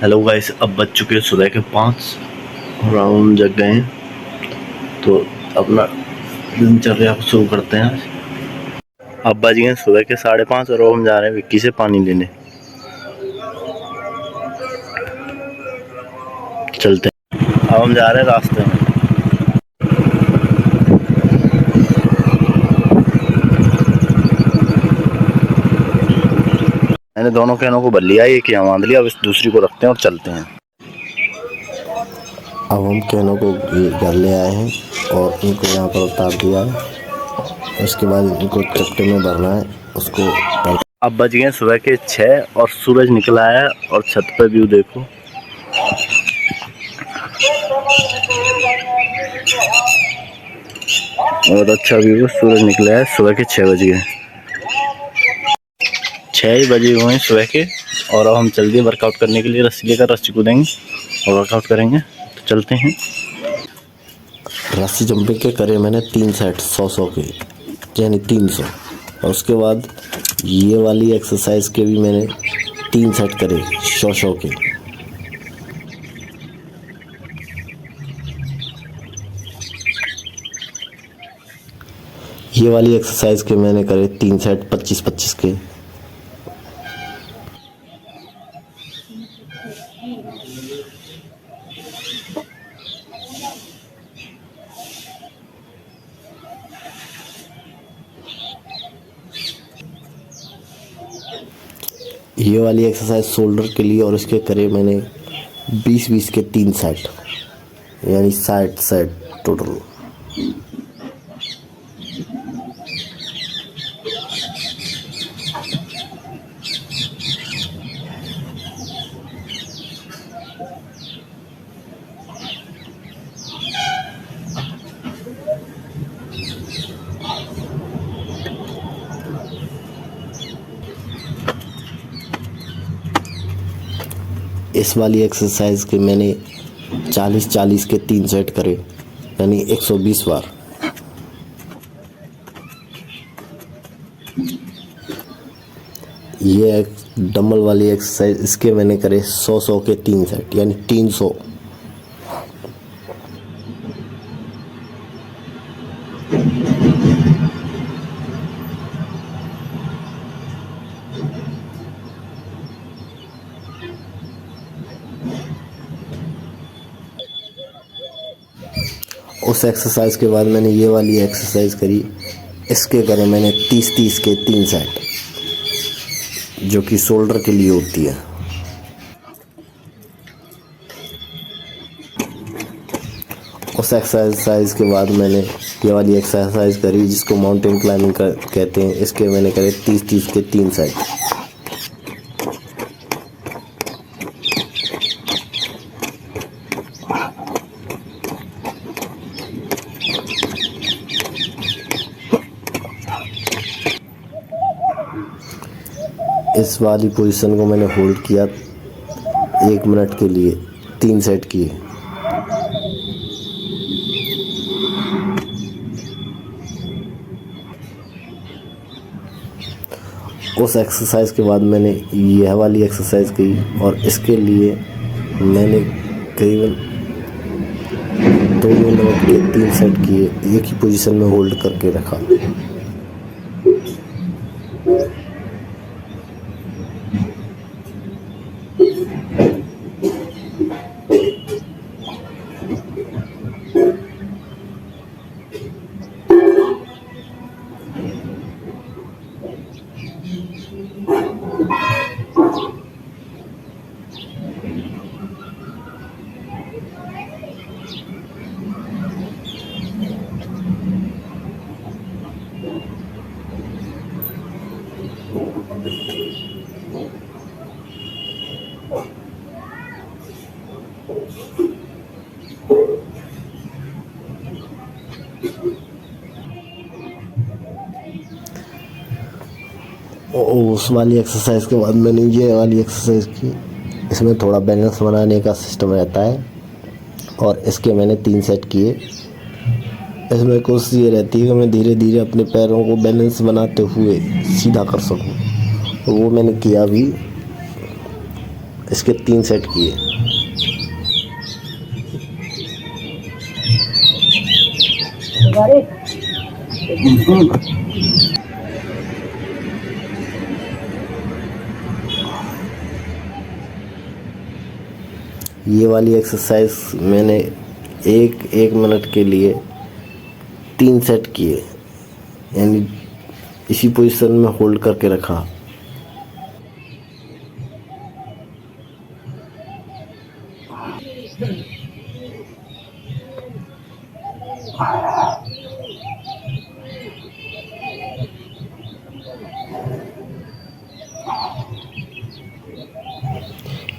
Hello guys, अब बज चुके हैं सुबह के 5 और हम जग गए हैं तो अपना दिनचर्या को शुरू करते हैं। अब बज गए सुबह के 5:30 और हम जा रहे हैं विक्की से पानी लेने। चलते हैं। अब हम जा रहे हैं रास्ते में। मैंने दोनों कैनों को भर लिया, एक यहाँ बांध लिया, अब इस दूसरी को रखते हैं और चलते हैं। अब हम कैनों को घर ले आए हैं और इनको यहाँ पर उतार दिया है। उसके बाद इनको चट्टे में भरना है उसको। अब बज गए सुबह के 6 और सूरज निकला है और छत पर व्यू देखो। बहुत अच्छा व्यू, सूरज निकला है। सुबह के 6 बज गए, 6 ही बजे हुए हैं सुबह के। और अब हम चल दिए वर्कआउट करने के लिए। रस्सी लेकर रस्सी कूदेंगे और वर्कआउट करेंगे, तो चलते हैं। रस्सी जंपिंग के करे मैंने 3 सेट 100 के, यानी 300। और उसके बाद ये वाली एक्सरसाइज के भी मैंने 3 सेट करे 100 के। ये वाली एक्सरसाइज के मैंने करे 3 सेट 25-25 के। ये वाली एक्सरसाइज शोल्डर के लिए और इसके करे मैंने 20-20 के 3 सेट, यानी 60 सेट टोटल। इस वाली एक्सरसाइज के मैंने 40-40 के 3 सेट करे, यानी 120 बार। ये एक डंबल वाली एक्सरसाइज, इसके मैंने करे 100 के 3 सेट, यानी 300। उस एक्सरसाइज के बाद मैंने ये वाली एक्सरसाइज करी। इसके करे मैंने 30-30 के 3 सेट, जो कि शोल्डर के लिए होती है। उस एक्सरसाइज के बाद मैंने ये वाली एक्सरसाइज करी जिसको माउंटेन क्लाइंबिंग कहते हैं। इसके मैंने करे 30-30 के 3 सेट। इस वाली पोजीशन को मैंने होल्ड किया 1 मिनट के लिए, 3 सेट किए। उस एक्सरसाइज के बाद मैंने यह वाली एक्सरसाइज की और इसके लिए मैंने करीबन 2 मिनट के 3 सेट किए, एक ही पोजीशन में होल्ड करके रखा। उस वाली एक्सरसाइज के बाद मैंने ये वाली एक्सरसाइज की। इसमें थोड़ा बैलेंस बनाने का सिस्टम रहता है और इसके मैंने 3 सेट किए। इसमें कोशिश ये रहती है कि मैं धीरे धीरे अपने पैरों को बैलेंस बनाते हुए सीधा कर सकूं। तो वो मैंने किया भी। इसके 3 सेट किए। ये वाली एक्सरसाइज मैंने एक मिनट के लिए 3 सेट किए, यानी इसी पोजीशन में होल्ड करके रखा।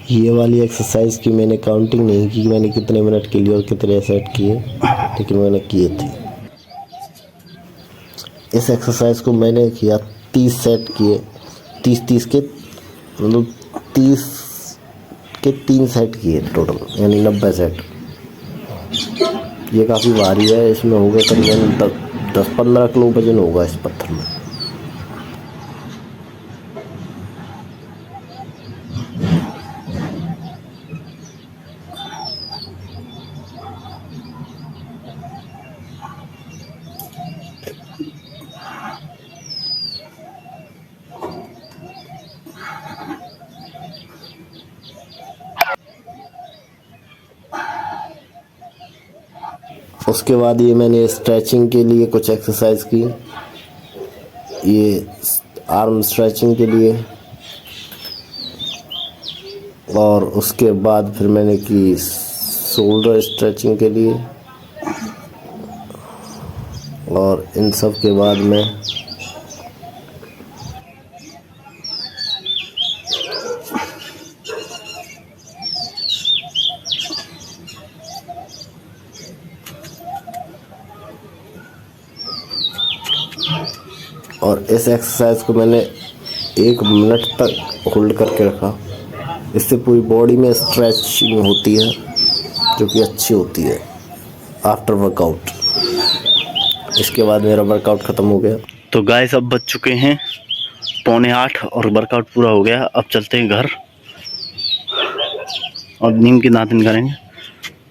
ये वाली एक्सरसाइज की मैंने काउंटिंग नहीं की मैंने कितने मिनट के लिए और कितने सेट किए, लेकिन मैंने किए थे। इस एक्सरसाइज को मैंने किया 30 सेट किए, 30 के मतलब 30 के 3 सेट किए टोटल, यानी 90 सेट। ये काफ़ी भारी है, इसमें होगा करीबन 10-15 किलो वजन होगा इस पत्थर में। उसके बाद ये मैंने स्ट्रेचिंग के लिए कुछ एक्सरसाइज की, ये आर्म स्ट्रेचिंग के लिए, और उसके बाद फिर मैंने की शोल्डर स्ट्रेचिंग के लिए, और इन सब के बाद में और इस एक्सरसाइज को मैंने 1 मिनट तक होल्ड करके रखा। इससे पूरी बॉडी में स्ट्रेचिंग होती है, जो कि अच्छी होती है आफ्टर वर्कआउट। इसके बाद मेरा वर्कआउट ख़त्म हो गया। तो गाइस अब बज चुके हैं 7:45 और वर्कआउट पूरा हो गया। अब चलते हैं घर और नीम की दातन करेंगे,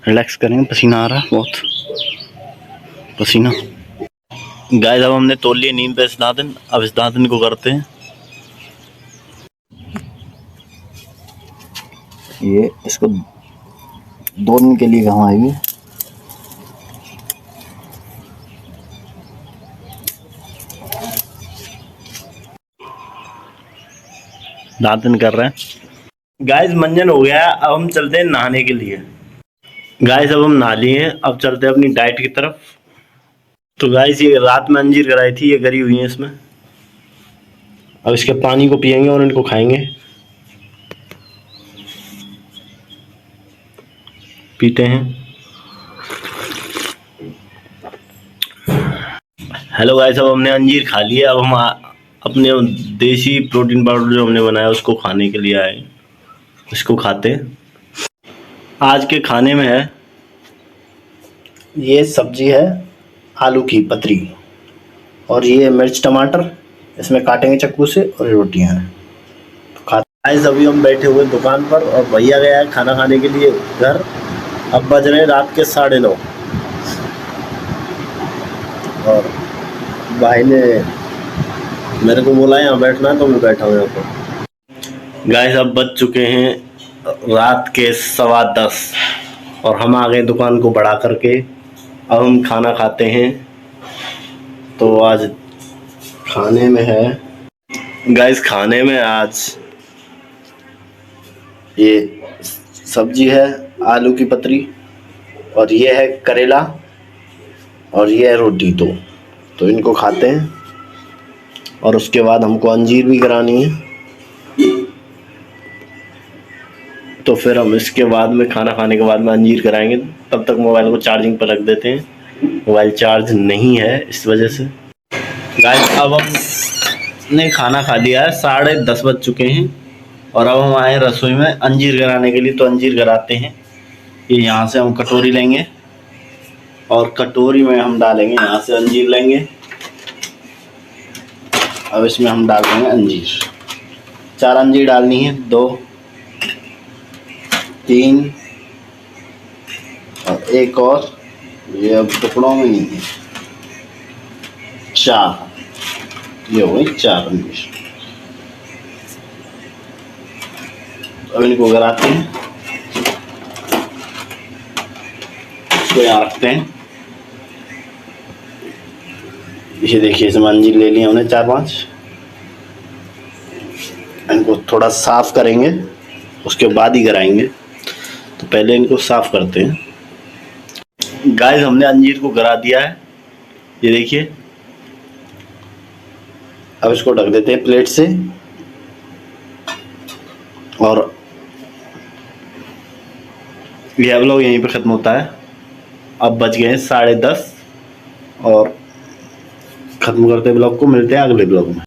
रिलैक्स करेंगे। पसीना आ रहा है बहुत, पसीना। गाइस अब हमने तोड़ लिए नीम पे इस दातन, अब इस दातन को करते हैं। ये इसको 2 दिन के लिए काम आएगी। दातन कर रहे हैं। गाइस मंजन हो गया, अब हम चलते हैं नहाने के लिए। गाइस अब हम नहा लिए हैं, अब चलते हैं अपनी डाइट की तरफ। तो गाइस ये रात में अंजीर कराई थी, ये गरी हुई है इसमें। अब इसके पानी को पियेंगे और इनको खाएंगे। पीते हैं। हेलो गाइस, अब हमने अंजीर खा लिया। अब हम अपने देसी प्रोटीन पाउडर जो हमने बनाया उसको खाने के लिए आए, इसको खाते हैं। आज के खाने में है, ये सब्जी है आलू की पतरी, और ये मिर्च टमाटर इसमें काटेंगे चाकू से, और रोटियां हैं। तो खाते हैं। अभी हम बैठे हुए दुकान पर और भैया गया है खाना खाने के लिए घर। अब बज रहे हैं रात के 9:30 और भाई ने मेरे को बोला यहाँ बैठना है, तो मैं बैठा हूँ यहाँ पर। गाइस अब बज चुके हैं रात के 10:15 और हम आ गए दुकान को बढ़ा करके। अब हम खाना खाते हैं। तो आज खाने में है, गाइस खाने में आज ये सब्जी है आलू की पतरी, और ये है करेला, और ये है रोटी। तो इनको खाते हैं, और उसके बाद हमको अंजीर भी करानी है। तो फिर हम इसके बाद में खाना खाने के बाद में अंजीर कराएंगे। तब तक मोबाइल को चार्जिंग पर रख देते हैं, मोबाइल चार्ज नहीं है इस वजह से। गाइस अब हमने खाना खा लिया है, 10:30 बज चुके हैं, और अब हम आए रसोई में अंजीर कराने के लिए। तो अंजीर कराते हैं। ये यहाँ से हम कटोरी लेंगे, और कटोरी में हम डालेंगे, यहाँ से अंजीर लेंगे। अब इसमें हम डाल देंगे अंजीर। 4 अंजीर डालनी है, 2 3 और एक और, ये अब टुकड़ों में नहीं है, 4, ये हो गई 4 अंकुश। अब इनको गराते हैं, इसको यहाँ रखते हैं। ये देखिए इसमें अंजीर ले लिए हमने 4-5। इनको थोड़ा साफ करेंगे, उसके बाद ही गराएंगे, तो पहले इनको साफ करते हैं। गाइस हमने अंजीर को गरा दिया है, ये देखिए। अब इसको ढक देते हैं प्लेट से, और यह व्लॉग यहीं पे ख़त्म होता है। अब बज गए हैं 10:30 और ख़त्म करते हैं ब्लॉग को। मिलते हैं अगले ब्लॉग में।